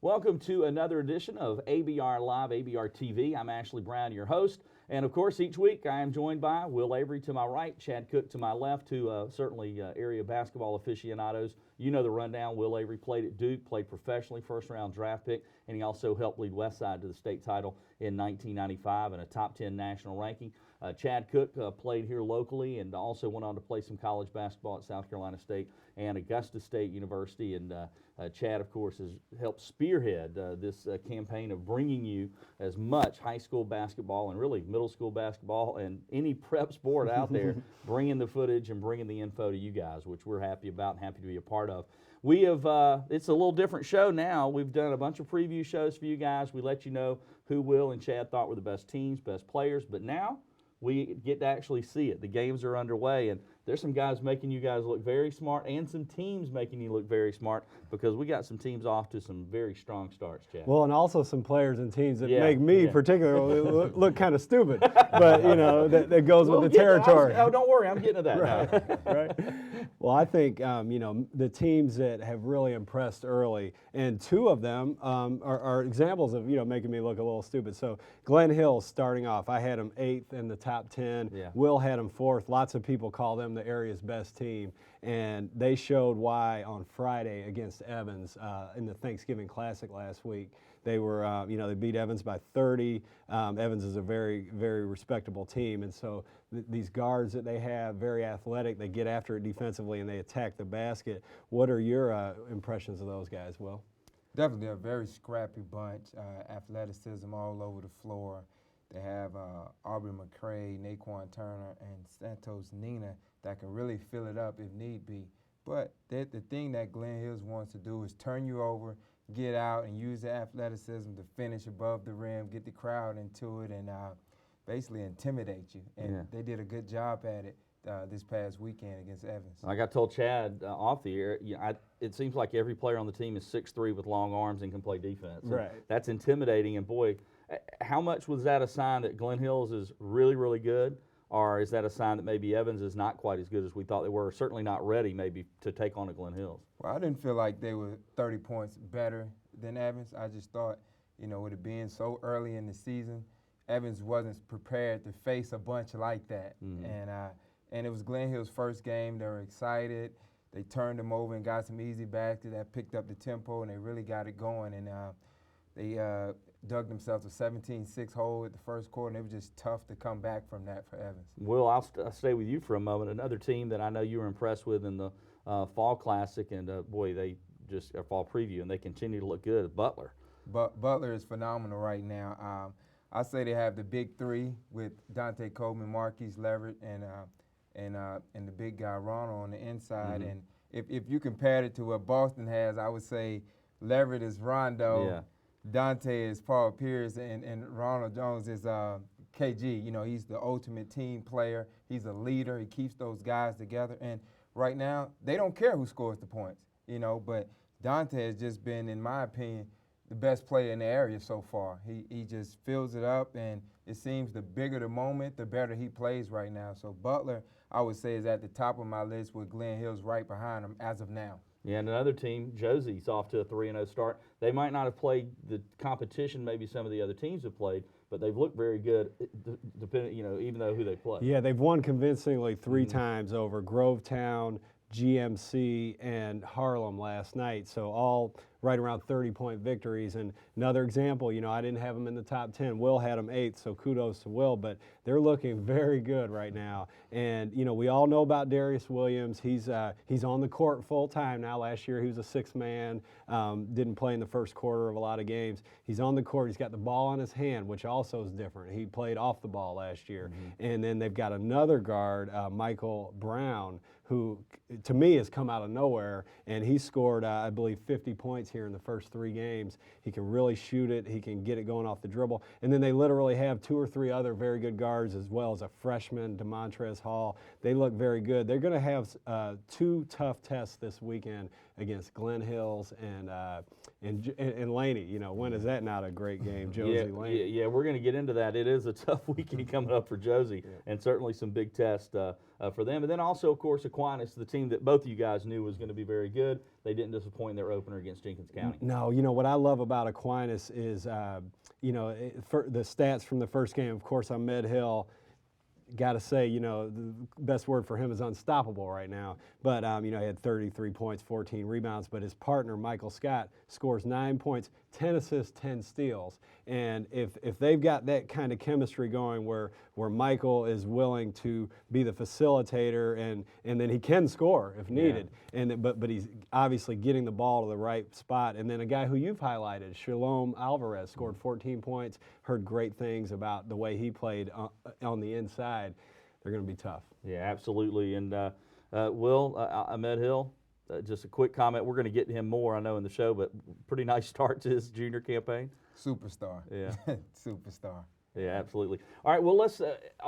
Welcome to another edition of ABR Live, ABR TV. I'm Ashley Brown, your host. And of course, each week I am joined by Will Avery to my right, Chad Cook to my left, two certainly area basketball aficionados. You know the rundown. Will Avery played at Duke, played professionally, first-round draft pick, and he also helped lead Westside to the state title in 1995 and a top 10 national ranking. Chad Cook played here locally and also went on to play some college basketball at South Carolina State and Augusta State University. And Chad, of course, has helped spearhead this campaign of bringing you as much high school basketball and really middle school basketball and any prep sport out there, bringing the footage and bringing the info to you guys, which we're happy about and happy to be a part of. We have, it's a little different show now. We've done a bunch of preview shows for you guys. We let you know who Will and Chad thought were the best teams, best players, but now we get to actually see it. The games are underway, and there's some guys making you guys look very smart and some teams making you look very smart because we got some teams off to some very strong starts, Chad. Well, and also some players and teams that make me particularly look kind of stupid. But, you know, that goes with the territory. Oh, don't worry. I'm getting to that right, now. Right. Well, I think, you know, the teams that have really impressed early, and two of them are examples of, you know, making me look a little stupid. So Glen Hill starting off, I had him 8th in the top 10. Yeah. Will had him 4th. Lots of people call them the area's best team, and they showed why on Friday against Evans in the Thanksgiving Classic last week. They were, you know, they beat Evans by 30. Evans is a very, very respectable team, and so these guards that they have, very athletic. They get after it defensively and they attack the basket. What are your impressions of those guys, Will? Definitely a very scrappy bunch, athleticism all over the floor. They have Aubrey McCray, Naquan Turner, and Santos Nina that can really fill it up if need be. But the thing that Glen Hills wants to do is turn you over, get out, and use the athleticism to finish above the rim, get the crowd into it, and basically intimidate you. And they did a good job at it this past weekend against Evans. Like I told Chad off the air, it seems like every player on the team is 6'3" with long arms and can play defense. Right. That's intimidating, and boy, how much was that a sign that Glen Hills is really, really good, or is that a sign that maybe Evans is not quite as good as we thought they were, or certainly not ready maybe to take on a Glen Hills? Well, I didn't feel like they were 30 points better than Evans. I just thought, you know, with it being so early in the season, Evans wasn't prepared to face a bunch like that. Mm-hmm. And it was Glen Hills' first game. They were excited. They turned them over and got some easy baskets that picked up the tempo, and they really got it going. And they dug themselves a 17-6 hole at the first quarter, and it was just tough to come back from that for Evans. Will, I'll stay with you for a moment. Another team that I know you were impressed with in the Fall Classic, and boy, they just Fall Preview, and they continue to look good. Butler. Butler is phenomenal right now. I say they have the big three with Dante Coleman, Marquise Leverett, and the big guy Ronald on the inside. Mm-hmm. And if you compared it to what Boston has, I would say Leverett is Rondo. Yeah. Dante is Paul Pierce, and Ronald Jones is KG. You know, he's the ultimate team player. He's a leader. He keeps those guys together. And right now, they don't care who scores the points, you know, but Dante has just been, in my opinion, the best player in the area so far. He just fills it up, and it seems the bigger the moment, the better he plays right now. So Butler, I would say, is at the top of my list with Glen Hills right behind him as of now. Yeah, and another team, Josie's off to a 3-0 start. They might not have played the competition maybe some of the other teams have played, but they've looked very good, depending, you know, even though who they play. Yeah, they've won convincingly 3 times over Grovetown, GMC, and Harlem last night. So all right around 30-point victories. And another example, you know, I didn't have them in the top 10. Will had them 8th, so kudos to Will. But they're looking very good right now. And, you know, we all know about Darius Williams. He's on the court full time now. Last year he was a 6th man, didn't play in the first quarter of a lot of games. He's on the court. He's got the ball on his hand, which also is different. He played off the ball last year. Mm-hmm. And then they've got another guard, Michael Brown, who to me has come out of nowhere, and he scored, I believe, 50 points here in the first 3 games. He can really shoot it. He can get it going off the dribble. And then they literally have 2 or 3 other very good guards, as well as a freshman, DeMontrez Hall. They look very good. They're going to have 2 tough tests this weekend against Glen Hills and Laney. You know, when is that not a great game, Josie Laney? Yeah, we're going to get into that. It is a tough weekend coming up for Josie, and certainly some big tests for them. And then also, of course, Aquinas, the team that both of you guys knew was going to be very good. They didn't disappoint in their opener against Jenkins County. No, you know, what I love about Aquinas is, you know, for the stats from the first game. Of course, on Med Hill, got to say, you know, the best word for him is unstoppable right now. But, you know, he had 33 points, 14 rebounds. But his partner, Michael Scott, scores 9 points, 10 assists, 10 steals. And if they've got that kind of chemistry going where Michael is willing to be the facilitator and then he can score if needed. Yeah. But he's obviously getting the ball to the right spot. And then a guy who you've highlighted, Shalom Alvarez, scored 14 points, heard great things about the way he played on the inside. They're going to be tough. Yeah, absolutely. And Will, Ahmed Hill, just a quick comment. We're going to get to him more, I know, in the show, but pretty nice start to his junior campaign. Superstar. Yeah. Superstar. Yeah, absolutely. All right, well, let's,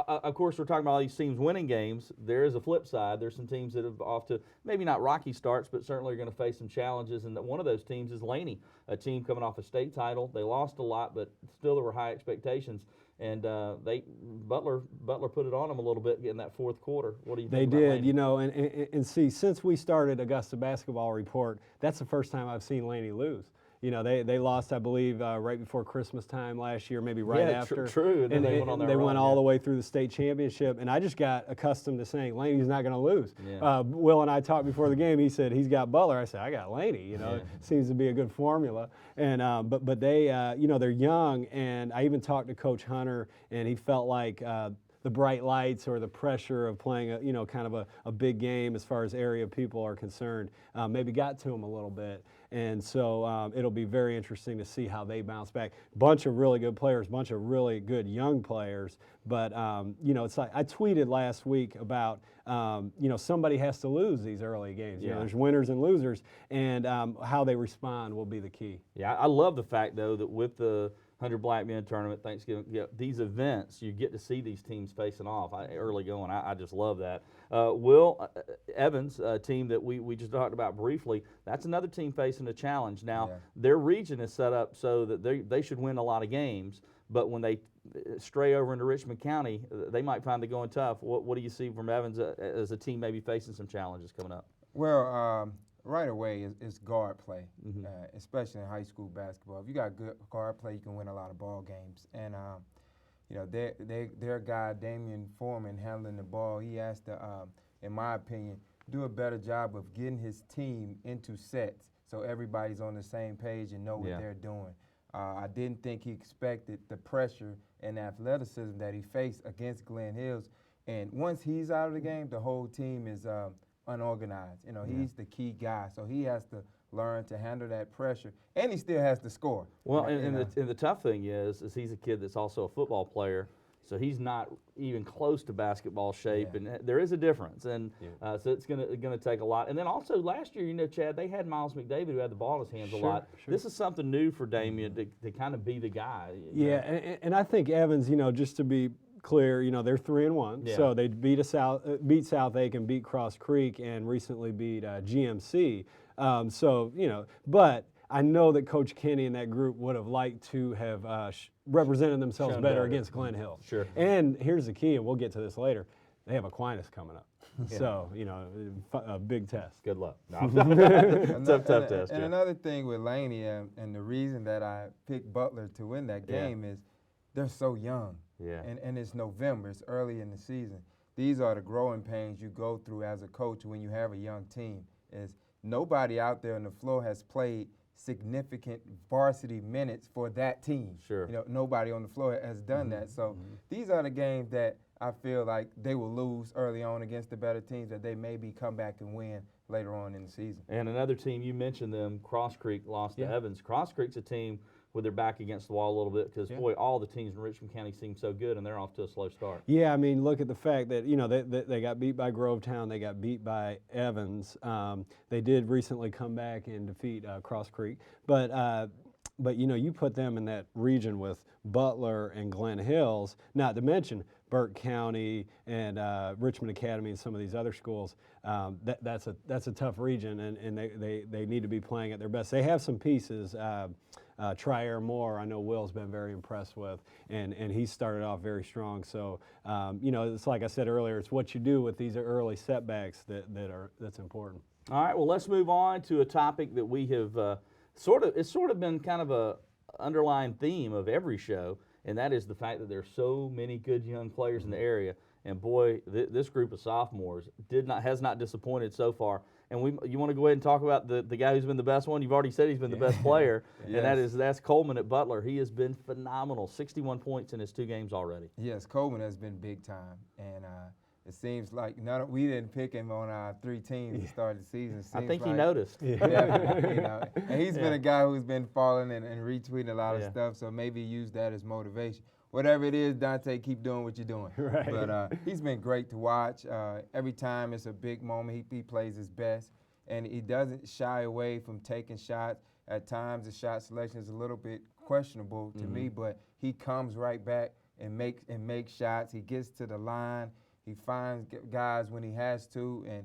of course, we're talking about all these teams winning games. There is a flip side. There's some teams that have off to maybe not rocky starts, but certainly are going to face some challenges. And one of those teams is Laney, a team coming off a state title. They lost a lot, but still there were high expectations. And Butler put it on them a little bit in that fourth quarter. What do you think? They did, Laney? you know, and see, since we started Augusta Basketball Report, that's the first time I've seen Laney lose. You know, they lost, I believe, right before Christmas time last year, maybe right after. True. And they went on their run, went all the way through the state championship. And I just got accustomed to saying Laney's not going to lose. Yeah. Will and I talked before the game. He said he's got Butler. I said I got Laney. You know, it seems to be a good formula. And but they, you know, they're young. And I even talked to Coach Hunter, and he felt like the bright lights or the pressure of playing a, you know, kind of a big game as far as area people are concerned, maybe got to him a little bit. And so it'll be very interesting to see how they bounce back. Bunch of really good players, bunch of really good young players. But, you know, it's like I tweeted last week about, you know, somebody has to lose these early games. You know, there's winners and losers, and how they respond will be the key. Yeah, I love the fact, though, that with the 100 Black Men tournament, Thanksgiving, these events, you get to see these teams facing off early going. I just love that. Will Evans, a team that we just talked about briefly, that's another team facing a challenge. Now, their region is set up so that they should win a lot of games, but when they stray over into Richmond County, they might find it going tough. What do you see from Evans as a team maybe facing some challenges coming up? Well, right away is guard play, especially in high school basketball. If you got good guard play, you can win a lot of ball games. And you know, their guy Damian Foreman handling the ball, he has to, in my opinion, do a better job of getting his team into sets so everybody's on the same page and know what they're doing. I didn't think he expected the pressure and athleticism that he faced against Glen Hills. And once he's out of the game, the whole team is unorganized. You know, he's the key guy, so he has to learn to handle that pressure, and he still has to score. Well, and the tough thing is he's a kid that's also a football player, so he's not even close to basketball shape, and there is a difference, and so it's gonna take a lot. And then also last year, you know, Chad, they had Miles McDavid who had the ball in his hands a lot. Sure. This is something new for Damian to kind of be the guy. And I think Evans, you know, just to be clear, you know, they're 3-1, so they beat South Aiken, beat Cross Creek, and recently beat GMC. So, you know, but I know that Coach Kenny and that group would have liked to have represented themselves better against Glen Hills. Sure. And here's the key, and we'll get to this later. They have Aquinas coming up. So, you know, a big test. Good luck. Tough test. And another thing with Laney, and the reason that I picked Butler to win that game is they're so young. And it's November, it's early in the season. These are the growing pains you go through as a coach when you have a young team. Is nobody out there on the floor has played significant varsity minutes for that team. Sure. You know, nobody on the floor has done that. So these are the games that I feel like they will lose early on against the better teams that they maybe come back and win later on in the season. And another team, you mentioned them, Cross Creek lost to Evans. Cross Creek's a team with their back against the wall a little bit because, boy, all the teams in Richmond County seem so good, and they're off to a slow start. Yeah, I mean, look at the fact that, you know, they got beat by Grovetown, they got beat by Evans. They did recently come back and defeat Cross Creek. But, But you put them in that region with Butler and Glen Hills, not to mention Burke County and Richmond Academy and some of these other schools. That's a tough region, and they need to be playing at their best. They have some pieces. Trier Moore, I know Will's been very impressed with, and he started off very strong. So it's like I said earlier, it's what you do with these early setbacks that's important. All right, well, let's move on to a topic that we have it's sort of been kind of a underlying theme of every show, and that is the fact that there's so many good young players in the area. And boy, this group of sophomores has not disappointed so far. And you want to go ahead and talk about the guy who's been the best one? You've already said he's been the best player, Yes. and that's Coleman at Butler. He has been phenomenal, 61 points in his 2 games already. Yes, Coleman has been big time, and it seems like we didn't pick him on our 3 teams to start the season. I think he noticed. Definitely, and he's been a guy who's been following and retweeting a lot of stuff, so maybe use that as motivation. Whatever it is, Dante, keep doing what you're doing. Right. But he's been great to watch. Every time it's a big moment, he plays his best, and he doesn't shy away from taking shots. At times, the shot selection is a little bit questionable to me, but he comes right back and makes shots. He gets to the line. He finds guys when he has to, and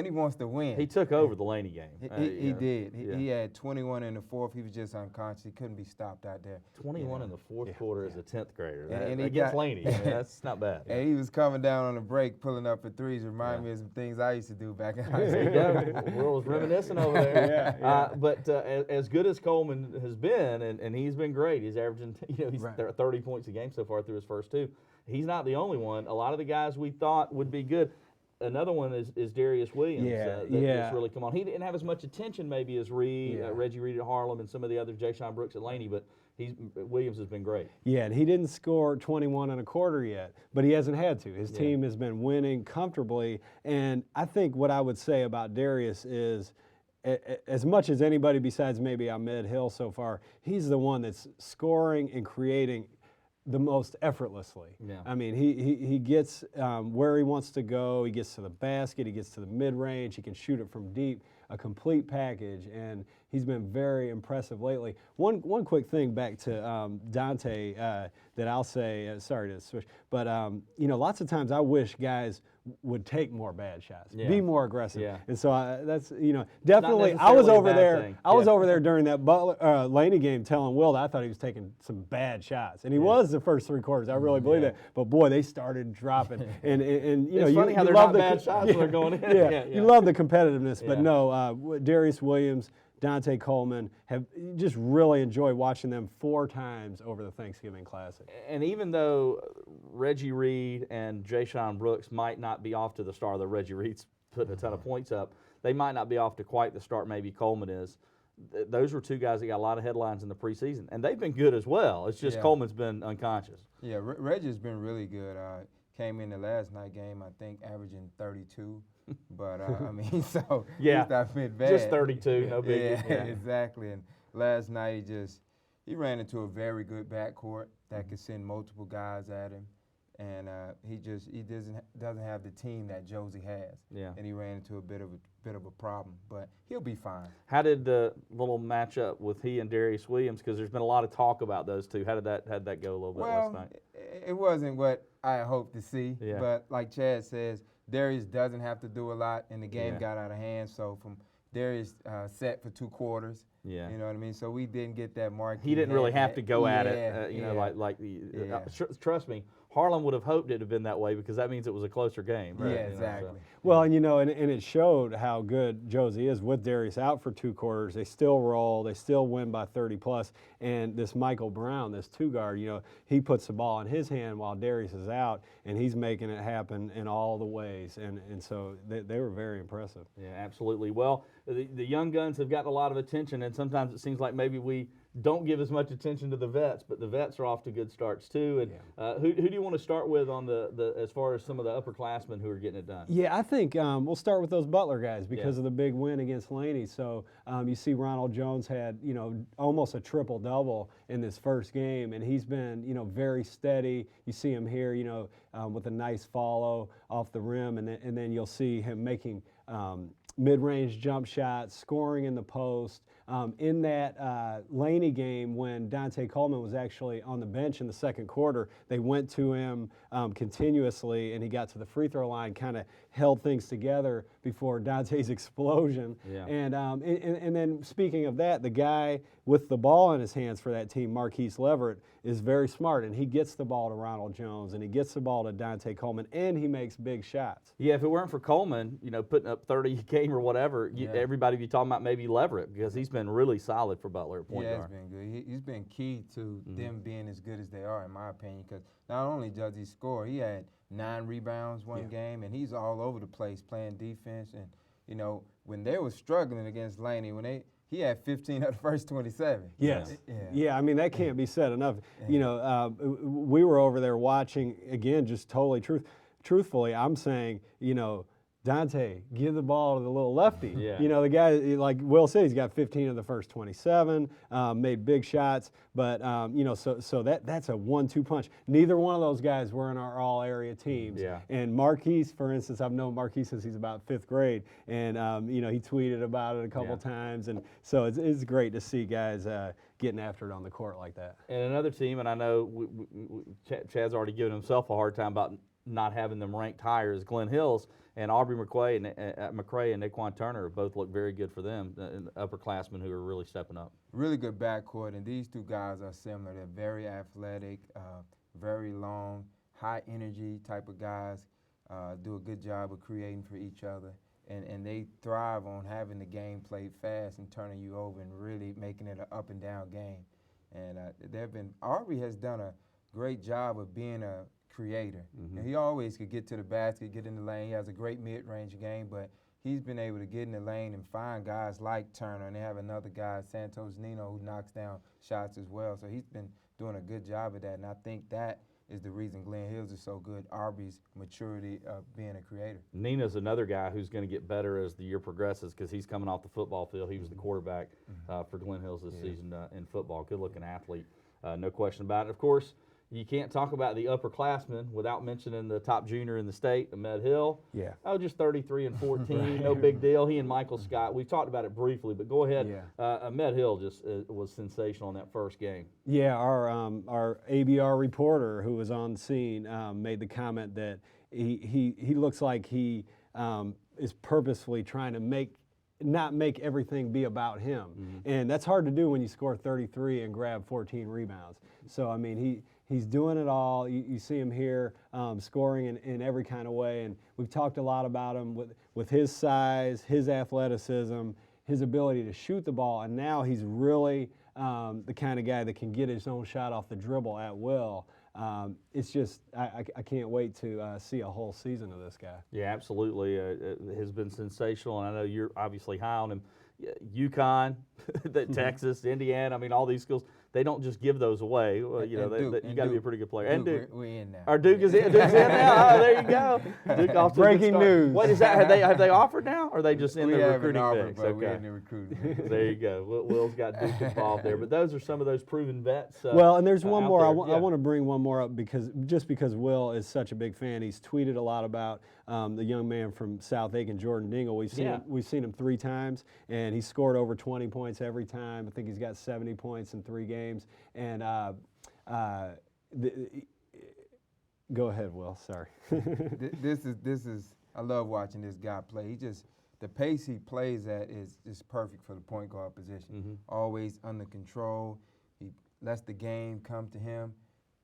he wants to win. He took over the Laney game. He did. He had 21 in the 4th. He was just unconscious. He couldn't be stopped out there. 21 in the 4th quarter as a 10th grader. And he against got, Laney. That's not bad. And he was coming down on the break, pulling up for threes. Remind me of some things I used to do back in high school. There you go. Will was reminiscing over there. But as good as Coleman has been, and he's been great. He's averaging, he's 30 points a game so far through his first 2. He's not the only one. A lot of the guys we thought would be good. Another one is Darius Williams. That's really come on. He didn't have as much attention maybe as Reggie Reed at Harlem and some of the other Jayshon Brooks at Laney, but Williams has been great. Yeah, and he didn't score 21 and a quarter yet, but he hasn't had to. His team has been winning comfortably, and I think what I would say about Darius is, as much as anybody besides maybe Ahmed Hill so far, he's the one that's scoring and creating the most effortlessly. I mean, he gets where he wants to go. He gets to the basket. He gets to the mid-range. He can shoot it from deep. A complete package, and he's been very impressive lately. One quick thing back to Dante that I'll say. Sorry to switch, but lots of times I wish guys would take more bad shots, be more aggressive, and so that's definitely. I was over there. I was over there during that Butler Laney game, telling Will that I thought he was taking some bad shots, and he was the first 3 quarters. I really believe that. But boy, they started dropping, and it's funny how they're not bad shots when they're going in. You love the competitiveness, but no, Darius Williams, Dante Coleman have just really enjoyed watching them 4 times over the Thanksgiving Classic. And even though Reggie Reed and Jayshon Brooks might not be off to the start, though Reggie Reed's putting a ton of points up, they might not be off to quite the start maybe Coleman is. Those were 2 guys that got a lot of headlines in the preseason, and they've been good as well. It's just Coleman's been unconscious. Yeah, Reggie's been really good. Came in the last night game, I think, averaging 32. But, I mean, so he's not been bad. Just 32, no big. Yeah, exactly. And last night he ran into a very good backcourt that could send multiple guys at him. And he doesn't have the team that Josie has. Yeah. And he ran into a bit of a problem, but he'll be fine. How did the little matchup with he and Darius Williams? Because there's been a lot of talk about those 2. How did that go a little bit last night? It wasn't what I hoped to see. Yeah. But like Chad says, Darius doesn't have to do a lot, and the game got out of hand. So from Darius set for 2 quarters. Yeah. You know what I mean? So we didn't get that mark. He didn't really have to go at it. Trust me, Harlem would have hoped it had been that way because that means it was a closer game. Right? Yeah, exactly. Well, and it showed how good Josie is with Darius out for 2 quarters. They still roll. They still win by 30+. And this Michael Brown, this 2-guard, he puts the ball in his hand while Darius is out, and he's making it happen in all the ways. And so they were very impressive. Yeah, absolutely. Well, the young guns have gotten a lot of attention, and sometimes it seems like maybe we don't give as much attention to the vets, but the vets are off to good starts too. And who do you want to start with on the as far as some of the upperclassmen who are getting it done? Yeah, I think we'll start with those Butler guys because of the big win against Laney. So you see Ronald Jones had almost a triple-double in this first game, and he's been very steady. You see him here with a nice follow off the rim, and then you'll see him making mid-range jump shots, scoring in the post. In that Laney game, when Dante Coleman was actually on the bench in the second quarter, they went to him continuously, and he got to the free throw line, kind of held things together before Dante's explosion. Yeah. And then speaking of that, the guy with the ball in his hands for that team, Marquise Leverett, is very smart, and he gets the ball to Ronald Jones, and he gets the ball to Dante Coleman, and he makes big shots. Yeah, if it weren't for Coleman, putting up 30 a game or whatever, everybody would be talking about maybe Leverett, because he's been really solid for Butler at point guard. Yeah, he's been good. He's been key to them being as good as they are, in my opinion, because not only does he score, he had 9 rebounds one game, and he's all over the place playing defense. And, when they were struggling against Laney, he had 15 of the first 27. Yes. Yeah, I mean, that can't be said enough. We were over there watching, again, just totally truthfully, I'm saying, Dante, give the ball to the little lefty. Yeah. The guy, like Will said, he's got 15 of the first 27, made big shots, but so that's a 1-2 punch. Neither one of those guys were in our all-area teams. Yeah. And Marquise, for instance, I've known Marquise since he's about 5th grade, and he tweeted about it a couple times, and so it's great to see guys getting after it on the court like that. And another team, and I know Chad's already given himself a hard time about not having them ranked higher, is Glen Hills. And Aubrey McCray and Naquan Turner both look very good for them, upperclassmen who are really stepping up. Really good backcourt, and these two guys are similar. They're very athletic, very long, high energy type of guys, do a good job of creating for each other. And they thrive on having the game played fast and turning you over and really making it an up and down game. And Aubrey has done a great job of being a creator. And he always could get to the basket, get in the lane. He has a great mid-range game, but he's been able to get in the lane and find guys like Turner. And they have another guy, Santos Nino, who knocks down shots as well. So he's been doing a good job of that. And I think that is the reason Glen Hills is so good, Aubrey's maturity of being a creator. Nina's another guy who's going to get better as the year progresses, because he's coming off the football field. He was the quarterback for Glen Hills this season in football. Good-looking athlete, no question about it. Of course, you can't talk about the upperclassmen without mentioning the top junior in the state, Ahmed Hill. Yeah. Oh, just 33 and 14, no big deal. He and Michael Scott, we've talked about it briefly, but go ahead. Yeah. Ahmed Hill just was sensational in that first game. Yeah, our ABR reporter who was on scene made the comment that he looks like he is purposefully trying to not make everything be about him. And that's hard to do when you score 33 and grab 14 rebounds. So, I mean, he's doing it all. You see him here scoring in every kind of way. And we've talked a lot about him with his size, his athleticism, his ability to shoot the ball. And now he's really the kind of guy that can get his own shot off the dribble at will. It's just, I can't wait to see a whole season of this guy. Yeah, absolutely. It has been sensational, and I know you're obviously high on him. UConn, Texas, Indiana, I mean, all these schools, they don't just give those away. Well, you got to be a pretty good player. Duke, and Duke, we're in now. Our Duke is in. Duke's in now. Oh, there you go. Duke off to a good Breaking start. news. What is that? Have they offered now, or are they just in the recruiting mix? Okay. We're in the recruiting mix. There you go. Will's got Duke involved there, but those are some of those proven vets. Well, and there's one more. I there. want to bring one more up because Will is such a big fan. He's tweeted a lot about the young man from South Aiken, Jordan Dingle. We've seen him 3 times, and he scored over 20 points every time. I think he's got 70 points in 3 games. And go ahead, Will. Sorry. This is. I love watching this guy play. The pace he plays at is just perfect for the point guard position. Always under control. He lets the game come to him,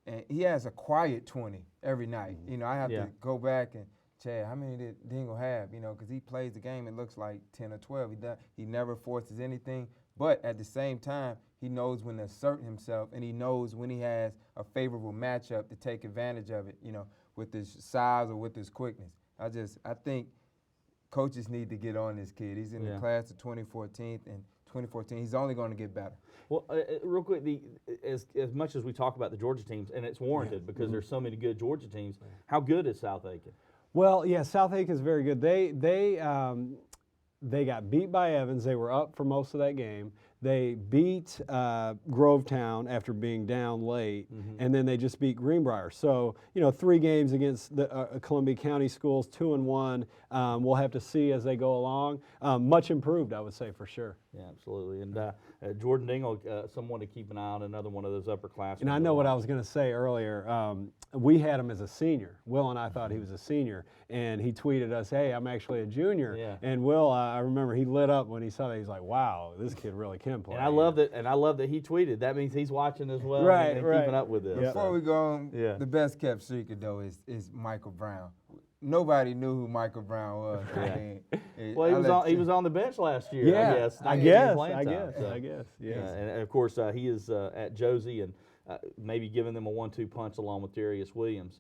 and he has a quiet 20 every night. I have to go back and Chad, how many did Dingle have? Because he plays the game, it looks like 10 or 12. He never forces anything, but at the same time, he knows when to assert himself, and he knows when he has a favorable matchup to take advantage of it, with his size or with his quickness. I think coaches need to get on this kid. He's in the class of 2014, and 2014, he's only going to get better. Well, real quick, as much as we talk about the Georgia teams, and it's warranted because there's so many good Georgia teams, how good is South Aiken? Well, yeah, South Aiken is very good. They got beat by Evans. They were up for most of that game. They beat Grovetown after being down late, and then they just beat Greenbrier. So, 3 games against the Columbia County schools, 2-1. We'll have to see as they go along. Much improved, I would say, for sure. Yeah, absolutely. And Jordan Dingle, someone to keep an eye on, another one of those upperclassmen. And I know what I was going to say earlier. We had him as a senior. Will and I thought he was a senior, and he tweeted us, "Hey, I'm actually a junior." Yeah. And Will, I remember he lit up when he saw that. He's like, "Wow, this kid really can play." And I love that. And I love that he tweeted. That means he's watching as well, Right, and right. keeping up with this. Yep. Before we go on, Yeah. the best kept secret though is Michael Brown. Nobody knew who Michael Brown was. Yeah. I mean, Well, he was on the bench last year. Yeah, I guess. I not getting guess, playing I time, guess, so. I guess, Yeah, yes. and of course he is at Josie and maybe giving them a 1-2 punch along with Darius Williams,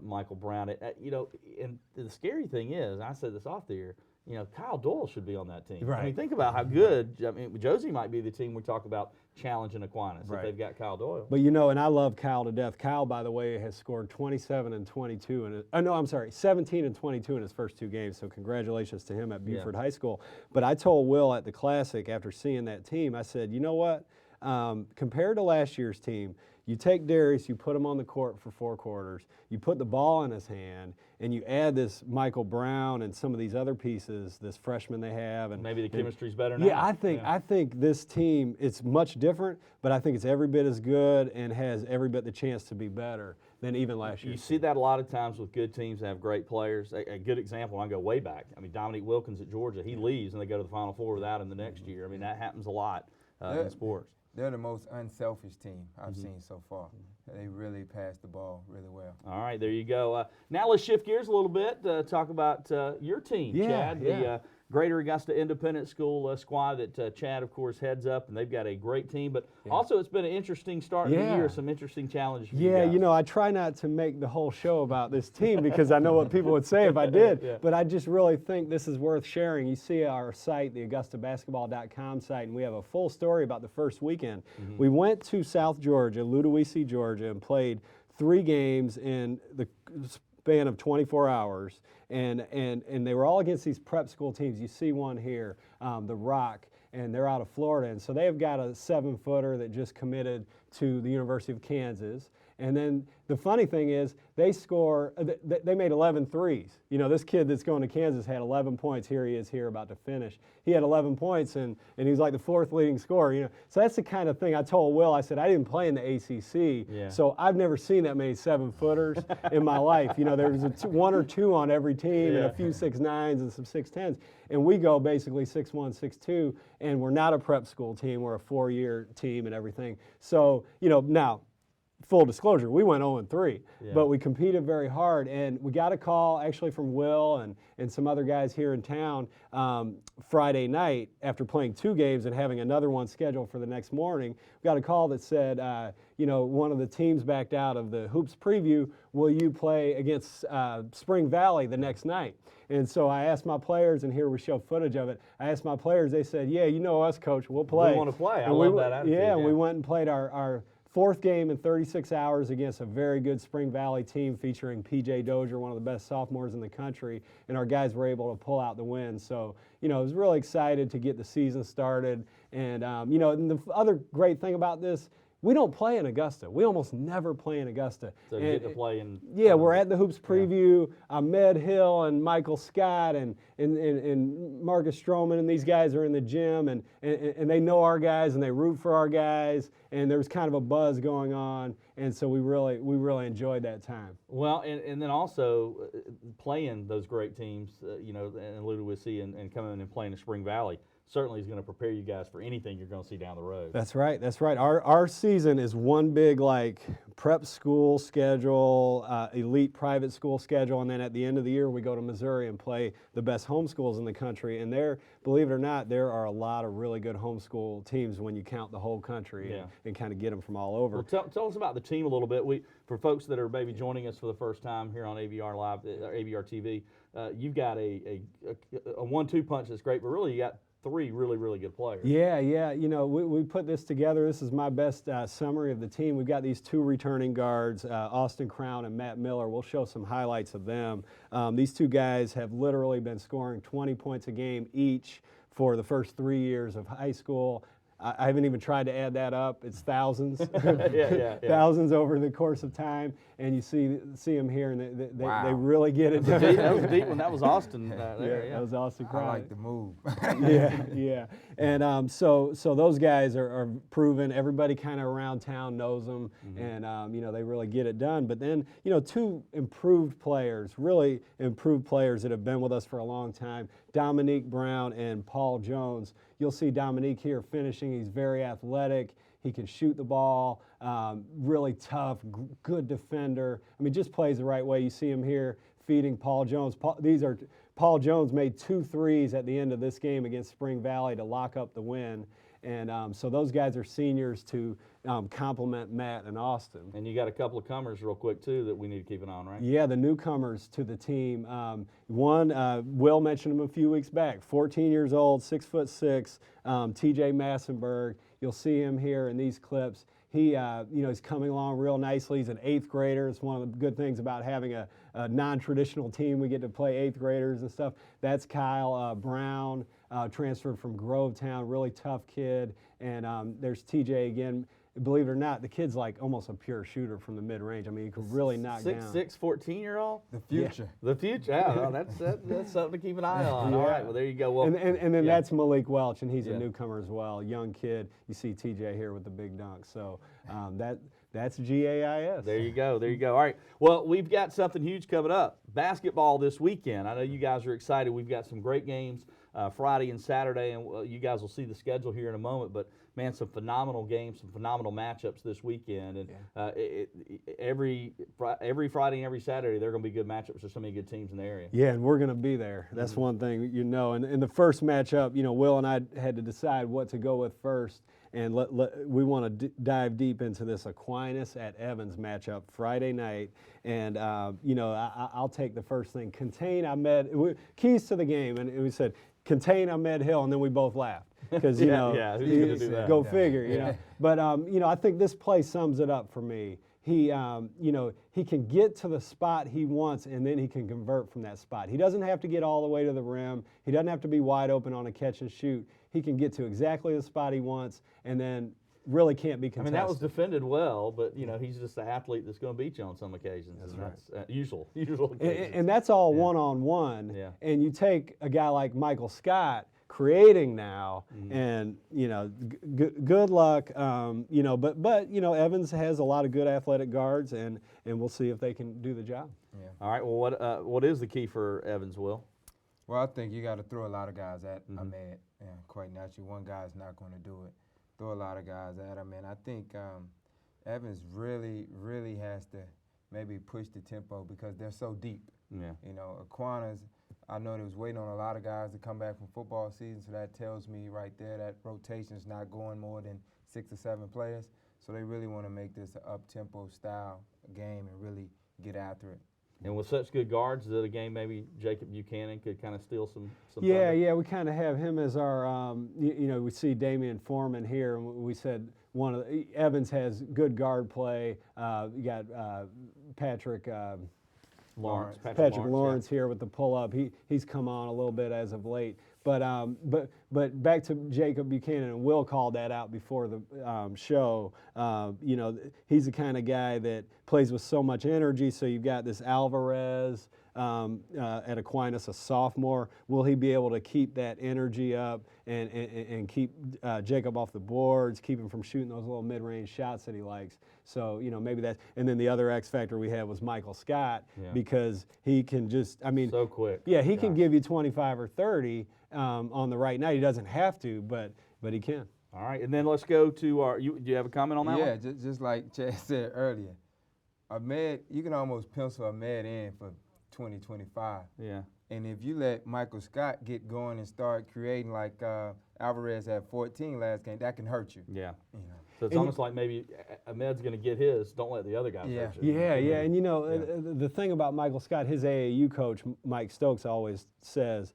Michael Brown. You know, and the scary thing is, I said this off the air. You know, Kyle Doyle should be on that team. I Right. mean, think about how good. I mean, Josie might be the team we talk about challenging Aquinas Right. if they've got Kyle Doyle. But you know, and I love Kyle to death. Kyle, by the way, has scored 27 and 22, and 17 and 22 in his first 2 games. So congratulations to him at Buford High School. But I told Will at the Classic after seeing that team, I said, you know what? Compared to last year's team, you take Darius, you put him on the court for 4 quarters, you put the ball in his hand, and you add this Michael Brown and some of these other pieces, this freshman they have, and Maybe the chemistry's better now. yeah, I think this team, it's much different, but I think it's every bit as good and has every bit the chance to be better than even last year. You see that a lot of times with good teams that have great players. A good example, I go way back. I mean, Dominique Wilkins at Georgia, he leaves and they go to the Final Four without him the next year. I mean, that happens a lot in sports. They're the most unselfish team I've seen so far. They really pass the ball really well. All right, there you go. Now let's shift gears a little bit. Talk about your team, Yeah, Chad, yeah. the Greater Augusta Independent School squad that Chad, of course, heads up, and they've got a great team. But also, it's been an interesting start to the year. Some interesting challenges. For you Yeah, guys. you know, I try not to make the whole show about this team because I know what people would say if I did. Yeah. But I just really think this is worth sharing. You see our site, the AugustaBasketball.com site, and we have a full story about the first weekend. We went to South Georgia, Ludowici, Georgia, and played 3 games in the span of 24 hours. And they were all against these prep school teams. You see one here, the Rock, and they're out of Florida. And so they've got a 7-footer that just committed to the University of Kansas. And then the funny thing is they made 11 threes. You know, this kid that's going to Kansas had 11 points. Here he is here about to finish. He had 11 points, and he was like the 4th leading scorer. You know, so that's the kind of thing I told Will. I said, I didn't play in the ACC, so I've never seen that many 7-footers in my life. You know, there's 1 or 2 on every team and a few 6'9s and some 6'10s. And we go basically 6'1", 6'2", and we're not a prep school team. We're a 4-year team and everything. So, you know, now, full disclosure, we went 0-3, but we competed very hard, and we got a call actually from Will and some other guys here in town Friday night after playing 2 games and having another one scheduled for the next morning. We got a call that said, you know, one of the teams backed out of the Hoops preview. Will you play against Spring Valley the next night? And so I asked my players, and here we show footage of it. I asked my players, they said, yeah, you know us, Coach, we'll play. We want to play. I And love that attitude. Yeah, and we went and played our 4th game in 36 hours against a very good Spring Valley team featuring P.J. Dozier, one of the best sophomores in the country, and our guys were able to pull out the win. So, you know, I was really excited to get the season started. And, you know, and the other great thing about this, we don't play in Augusta. We almost never play in Augusta. So you get to play in. Yeah, we're at the Hoops preview. Ahmed Hill and Michael Scott and Marcus Stroman and these guys are in the gym and they know our guys and they root for our guys, and there's kind of a buzz going on, and so we really enjoyed that time. Well, and then also playing those great teams, you know, in Ludowici and coming in and playing in Spring Valley certainly is going to prepare you guys for anything you're going to see down the road. That's right. That's right. Our season is one big like prep school schedule, elite private school schedule, and then at the end of the year we go to Missouri and play the best homeschools in the country. And there, believe it or not, there are a lot of really good homeschool teams when you count the whole country and kind of get them from all over. Well, tell us about the team a little bit. For folks that are maybe joining us for the first time here on ABR Live, or ABR TV, you've got a 1-2 punch that's great, but really you got 3 really, really good players. Yeah. You know, we put this together. This is my best summary of the team. We've got these 2 returning guards, Austin Crown and Matt Miller. We'll show some highlights of them. These 2 guys have literally been scoring 20 points a game each for the first 3 years of high school. I haven't even tried to add that up. It's thousands, yeah. thousands over the course of time, and you see them here, and they Wow. really get it done. That was a deep one. That was Austin there. Yeah. That was Austin I Crowder. like the move. Yeah. And so those guys are proven. Everybody kind of around town knows them, and they really get it done. But then two really improved players that have been with us for a long time, Dominique Brown and Paul Jones. You'll see Dominique here finishing. He's very athletic. He can shoot the ball, really tough, good defender. I mean, just plays the right way. You see him here feeding Paul Jones. Paul Jones made 2 threes at the end of this game against Spring Valley to lock up the win. And so those guys are seniors to complement Matt and Austin. And you got a couple of comers real quick, too, that we need to keep an eye on, right? Yeah, the newcomers to the team. One, Will mentioned him a few weeks back, 14 years old, 6'6", TJ Massenberg. You'll see him here in these clips. He's coming along real nicely. He's an 8th grader. It's one of the good things about having a non-traditional team. We get to play 8th graders and stuff. That's Kyle Brown, transferred from Grovetown, really tough kid. And there's TJ again. Believe it or not, the kid's like almost a pure shooter from the mid-range. I mean, he could really knock down. 6'6", 14-year-old? The future. The future. Yeah, well, that's something to keep an eye on. All right, well, there you go. Well, and then that's Malik Welch, and he's a newcomer as well, young kid. You see TJ here with the big dunk. So that's GAIS. There you go. There you go. All right. Well, we've got something huge coming up. Basketball this weekend. I know you guys are excited. We've got some great games Friday and Saturday, and you guys will see the schedule here in a moment. But man, some phenomenal games, some phenomenal matchups this weekend, and every Friday and every Saturday there are going to be good matchups. There's so many good teams in the area. Yeah, and we're going to be there. That's one thing, And in the first matchup, Will and I had to decide what to go with first, and we want to dive deep into this Aquinas at Evans matchup Friday night. And I'll take the first thing. Contain Ahmed. Keys to the game, and we said contain Ahmed Hill, and then we both laughed. Because who's gonna do that? Go figure, But I think this play sums it up for me. He can get to the spot he wants, and then he can convert from that spot. He doesn't have to get all the way to the rim. He doesn't have to be wide open on a catch and shoot. He can get to exactly the spot he wants, and then really can't be contested. I mean, that was defended well, but he's just the athlete that's going to beat you on some occasions. That's usual occasions. And that's all one-on-one. Yeah. And you take a guy like Michael Scott, creating now, and good luck. But Evans has a lot of good athletic guards, and we'll see if they can do the job. Yeah. All right. Well, what is the key for Evans, Will? Well, I think you got to throw a lot of guys at Ahmed. Yeah, quite naturally, one guy's not going to do it. Throw a lot of guys at him, and I think Evans really has to maybe push the tempo because they're so deep. Yeah. Aquinas, I know they was waiting on a lot of guys to come back from football season, so that tells me right there that rotation's not going more than 6 or 7 players. So they really want to make this an up-tempo style game and really get after it. And with such good guards, is it a game maybe Jacob Buchanan could kind of steal some Yeah, thunder? we kind of have him as our, we see Damian Foreman here, and we said Evans has good guard play. You got Patrick Lawrence here with the pull-up. He's come on a little bit as of late. But back to Jacob Buchanan, and Will called that out before the show. He's the kind of guy that plays with so much energy. So you've got this Alvarez at Aquinas, a sophomore. Will he be able to keep that energy up and keep Jacob off the boards, keep him from shooting those little mid-range shots that he likes? So, maybe that. And then the other X factor we had was Michael Scott, because he can just, so quick. Yeah, he can give you 25 or 30 on the right night. He doesn't have to, but he can. All right, and then let's go to do you have a comment on that one? Yeah, just like Chad said earlier, Ahmed, you can almost pencil Ahmed in for 2025. Yeah. And if you let Michael Scott get going and start creating like Alvarez had 14 last game, that can hurt you. Yeah. So it's almost like maybe Ahmed's going to get his. Don't let the other guys hurt you. Yeah. And the thing about Michael Scott, his AAU coach, Mike Stokes, always says,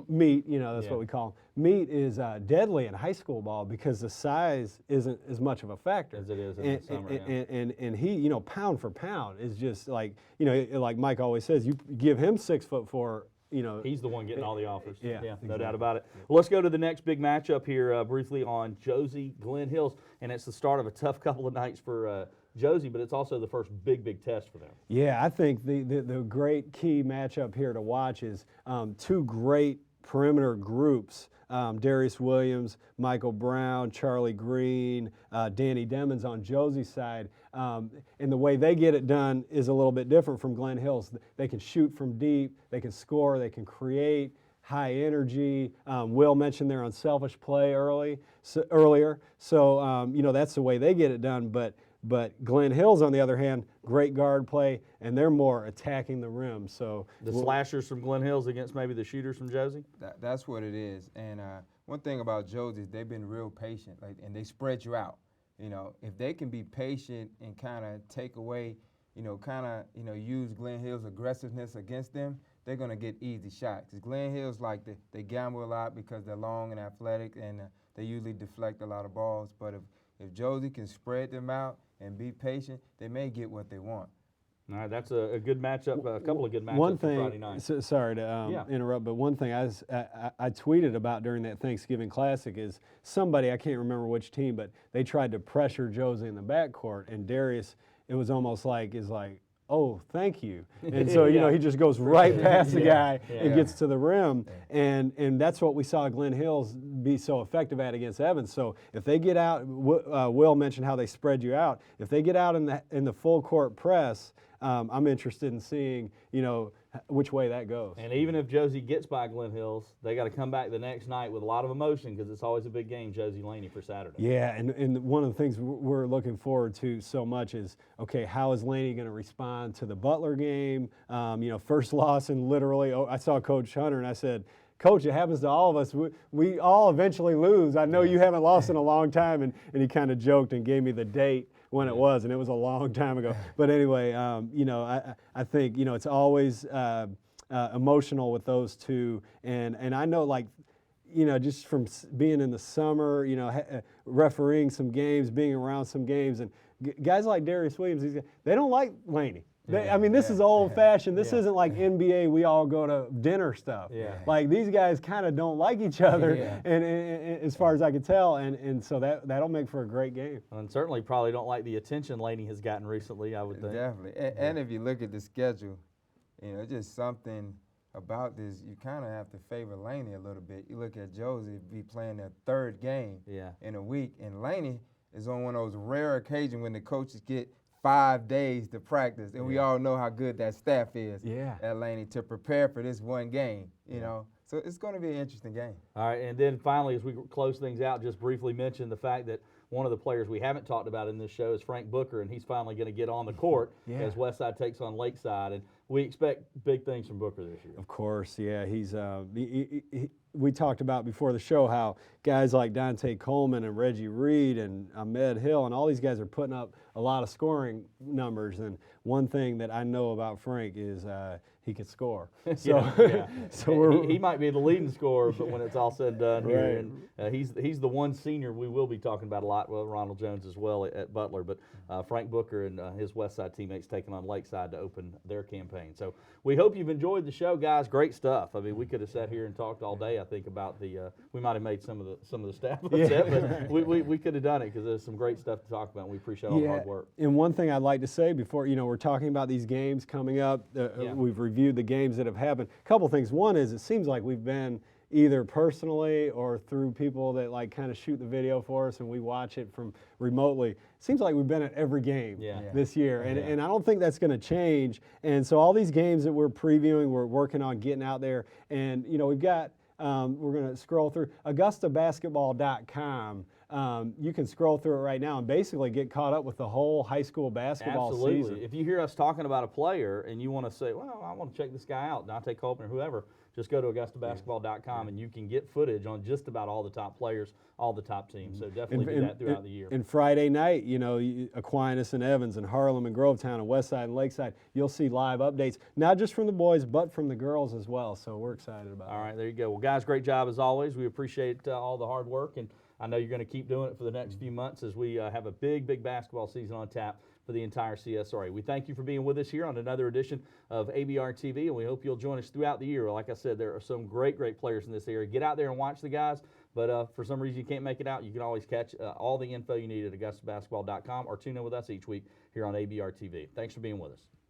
meat, that's what we call him. Meat is deadly in high school ball because the size isn't as much of a factor as it is in the summer. And he, pound for pound is just like, like Mike always says, you give him 6'4" He's the one getting all the offers. Yeah, no exactly. doubt about it. Well, let's go to the next big matchup here briefly on Josie Glen Hills, and it's the start of a tough couple of nights for Josie, but it's also the first big test for them. Yeah, I think the great key matchup here to watch is two great perimeter groups. Darius Williams, Michael Brown, Charlie Green, Danny Demmons on Josie's side. And the way they get it done is a little bit different from Glen Hills. They can shoot from deep, they can score, they can create, high energy. Will mentioned their unselfish play earlier. So that's the way they get it done. But Glen Hills, on the other hand, great guard play, and they're more attacking the rim. So the slashers from Glen Hills against maybe the shooters from Josie? That's what it is. And one thing about Josie is they've been real patient, and they spread you out. If they can be patient and kind of take away, use Glen Hills' aggressiveness against them, they're going to get easy shots. Because Glen Hills, they gamble a lot because they're long and athletic, and they usually deflect a lot of balls. But if Josie can spread them out and be patient, they may get what they want. All right, that's a good matchup, a couple of good matchups one for thing, Friday night. Sorry to interrupt, but one thing I tweeted about during that Thanksgiving Classic is somebody, I can't remember which team, but they tried to pressure Josie in the backcourt, and Darius, it was almost like, oh, thank you. And so, he just goes right past the guy and gets to the rim. And that's what we saw Glen Hills be so effective at against Evans. So if they get out, Will mentioned how they spread you out. If they get out in the full court press, I'm interested in seeing, which way that goes. And even if Josie gets by Glen Hills, they got to come back the next night with a lot of emotion because it's always a big game, Josie Laney, for Saturday. Yeah, and one of the things we're looking forward to so much is, okay, how is Laney going to respond to the Butler game? First loss in literally, I saw Coach Hunter and I said, Coach, it happens to all of us. We all eventually lose. I know you haven't lost in a long time, and he kind of joked and gave me the date when it was, and it was a long time ago. But anyway, I think, it's always emotional with those two. And I know, just from being in the summer, refereeing some games, being around some games, and guys like Darius Williams, they don't like Laney. This is old-fashioned. This isn't like NBA, we all go to dinner stuff. Like, these guys kind of don't like each other, and as far as I can tell, and so that'll make for a great game. And certainly probably don't like the attention Laney has gotten recently, I would think. Definitely. And if you look at the schedule, just something about this, you kind of have to favor Laney a little bit. You look at Josie be playing their third game in a week, and Laney is on one of those rare occasions when the coaches get 5 days to practice, and we all know how good that staff is at Laney to prepare for this one game, So it's going to be an interesting game. All right, and then finally, as we close things out, just briefly mention the fact that one of the players we haven't talked about in this show is Frank Booker, and he's finally going to get on the court as Westside takes on Lakeside, and we expect big things from Booker this year. Of course, he's we talked about before the show how guys like Dante Coleman and Reggie Reed and Ahmed Hill and all these guys are putting up a lot of scoring numbers, and one thing that I know about Frank is he can score. So he might be the leading scorer, but when it's all said and done here, and he's the one senior we will be talking about a lot. Well, Ronald Jones as well at Butler, but Frank Booker and his Westside teammates taking on Lakeside to open their campaign. So we hope you've enjoyed the show, guys. Great stuff. We could have sat here and talked all day. I think about we might have made some of the staff upset, but we could have done it because there's some great stuff to talk about, and we appreciate all the hard work. And one thing I'd like to say before, we're talking about these games coming up. We've reviewed the games that have happened. A couple things. One is it seems like we've been either personally or through people that kind of shoot the video for us and we watch it from remotely. It seems like we've been at every game this year, and I don't think that's going to change. And so all these games that we're previewing, we're working on getting out there, and we've got. We're going to scroll through AugustaBasketball.com. You can scroll through it right now and basically get caught up with the whole high school basketball season. If you hear us talking about a player and you want to say, well, I want to check this guy out, Dante Coleman or whoever, just go to AugustaBasketball.com and you can get footage on just about all the top players, all the top teams. So definitely do that throughout the year. And Friday night, Aquinas and Evans and Harlem and Grovetown and Westside and Lakeside, you'll see live updates, not just from the boys, but from the girls as well. So we're excited about it. All right, there you go. Well, guys, great job as always. We appreciate all the hard work, and I know you're going to keep doing it for the next few months as we have a big basketball season on tap for the entire CSRA. We thank you for being with us here on another edition of ABR TV, and we hope you'll join us throughout the year. Like I said, there are some great players in this area. Get out there and watch the guys, but for some reason you can't make it out, you can always catch all the info you need at AugustaBasketball.com or tune in with us each week here on ABR TV. Thanks for being with us.